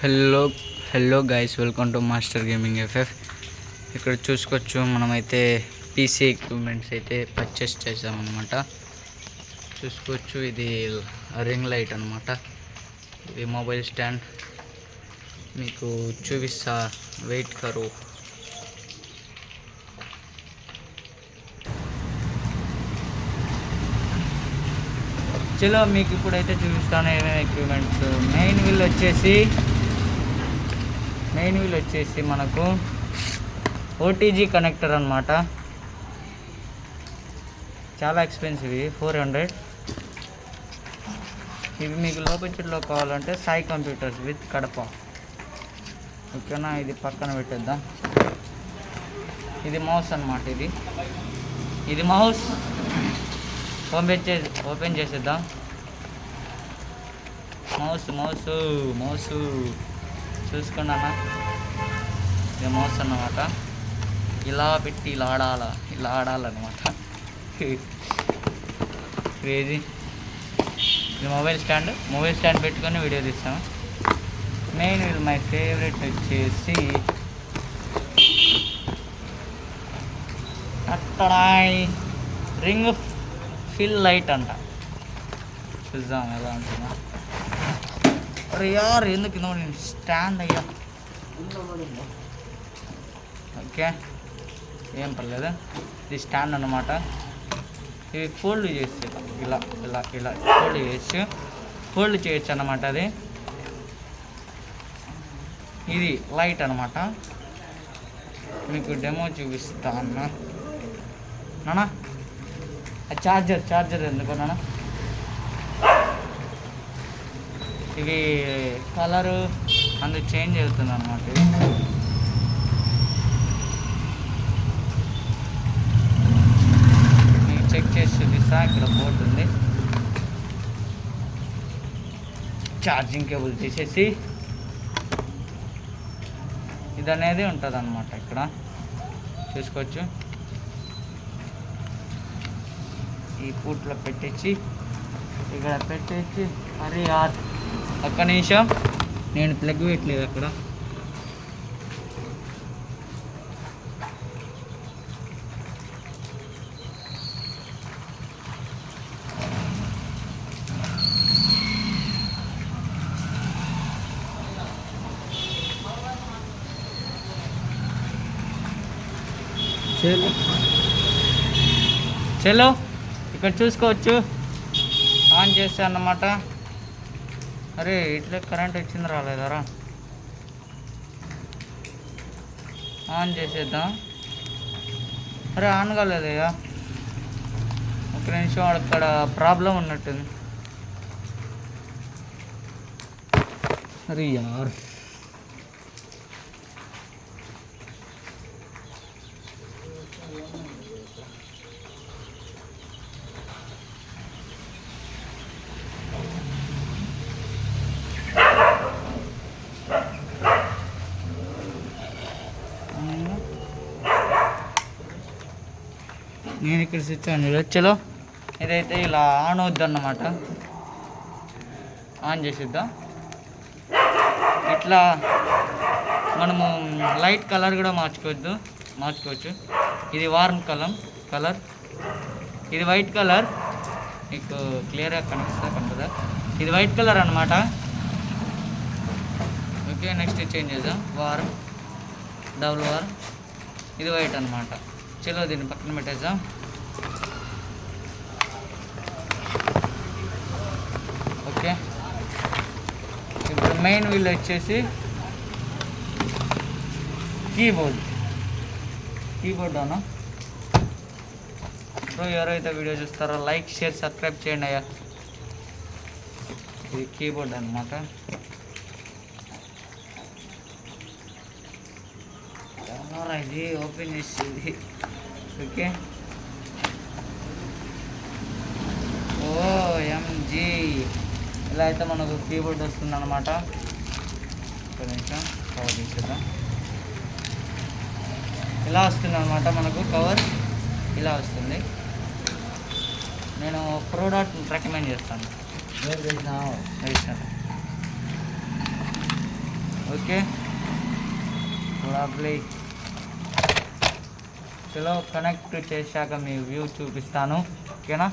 Hello hello guys, welcome to master gaming FF. ఇక్కడ చూసుకోవచ్చు, మనమైతే పీసీ ఎక్విప్మెంట్స్ అయితే పర్చేస్ చేసామన్నమాట. చూసుకోవచ్చు, ఇది రింగ్ లైట్ అనమాట. ఇది మొబైల్ స్టాండ్. మీకు చూపిస్తా, వెయిట్ కరు. చలో మీకు ఇప్పుడైతే చూపిస్తాను ఏమేమి ఎక్విప్మెంట్స్. మెయిన్ వీల్ వచ్చేసి మనకు ఓటీజీ కనెక్టర్ అనమాట. చాలా ఎక్స్పెన్సివ్, 400. ఇవి మీకు లో బడ్జెట్లో కావాలంటే సాయి కంప్యూటర్స్ విత్ కడప. ఓకేనా, ఇది పక్కన పెట్టేద్దాం. ఇది మౌస్ అనమాట. ఇది మౌస్ ఓపెన్ చేసేద్దాం. మౌస్ చూసుకున్నానా, ఇది మౌస్ అన్నమాట. ఇలా పెట్టి ఇలా ఆడాలన్నమాట. క్రేజీ. ఇది మొబైల్ స్టాండ్ పెట్టుకొని వీడియో తీస్తాం. మెయిన్ వీల్ మై ఫేవరెట్ వచ్చేసి రింగ్ ఫిల్ లైట్ అంట. చూద్దాం ఎలా ఉంటుందా. అరే యార్, ఎందుకు నేను స్టాండ్ అయ్యా. ఓకే, ఏం పర్లేదు. ఇది స్టాండ్ అన్నమాట. ఇది ఫోల్డ్ చేసి ఇలా ఫోల్డ్ చేయొచ్చు అన్నమాట. ఇది లైట్ అన్నమాట. మీకు డెమో చూపిస్తా నానా. చార్జర్ ఎందుకు నాన్న. ఇది కలరు అందుకు చేంజ్ అవుతుంది అన్నమాట. మీకు చెక్ చేసి చూపిస్తా. ఇక్కడ బోర్డు ఉంది. ఛార్జింగ్ కేబుల్ తీసేసి ఇది అనేది ఉంటుంది అన్నమాట. ఇక్కడ చూసుకోవచ్చు. ఈ పూట్లో పెట్టేసి ఇక్కడ పెట్టేసి. అరే యార్, ఒక్క నిమిషం, నేను ప్లగ్ పెట్టలేదు అక్కడ. చలో ఇక్కడ చూసుకోవచ్చు, ఆన్ చేస్తా అన్నమాట. అరే ఇట్లా కరెంట్ వచ్చింది, రాలేదరా. ఆన్ చేసేద్దాం. అరే ఆన్ కాలేదయ్యా, ఒక నిమిషం. అక్కడ ప్రాబ్లం ఉన్నట్టుంది. అరే యార్, నేను ఇక్కడ స్విచ్ ఆన్ చేయలేదు. చలో ఇదైతే ఇలా ఆన్ అవుద్ది అన్నమాట. ఆన్ చేసిద్దాం. ఇట్లా మనము లైట్ కలర్ కూడా మార్చుకోవచ్చు. ఇది వార్మ్ కలర్, ఇది వైట్ కలర్. మీకు క్లియర్గా కనిపిస్తుందా? ఇది వైట్ కలర్ అన్నమాట. ఓకే, నెక్స్ట్ చేంజ్ చేద్దాం. Double warm. ఇది వైట్ అన్నమాట. చలో దీన్ని పక్కన పెట్టేద్దాం. ఓకే, ఇప్పుడు మెయిన్ వీల్ వచ్చేసి కీబోర్డ్ అన్న. ఇప్పుడు ఎవరైతే వీడియో చూస్తారో లైక్, షేర్, సబ్స్క్రైబ్ చేయండి అయ్యా. ఇది కీబోర్డ్ అన్నమాట. ఇది ఓపెన్ చేసేది. ఓకే, OMG, ఇలా అయితే మనకు కీబోర్డ్ వస్తుంది అన్నమాట. కొంచెం కవర్ తీసేద్దాం. ఇలా వస్తుంది అన్నమాట మనకు కవర్. ఇలా వస్తుంది. నేను ప్రోడక్ట్ రికమెండ్ చేస్తాను. Okay, lovely. చలో కనెక్ట్ చేశాక మీ వ్యూ చూపిస్తాను, ఓకేనా.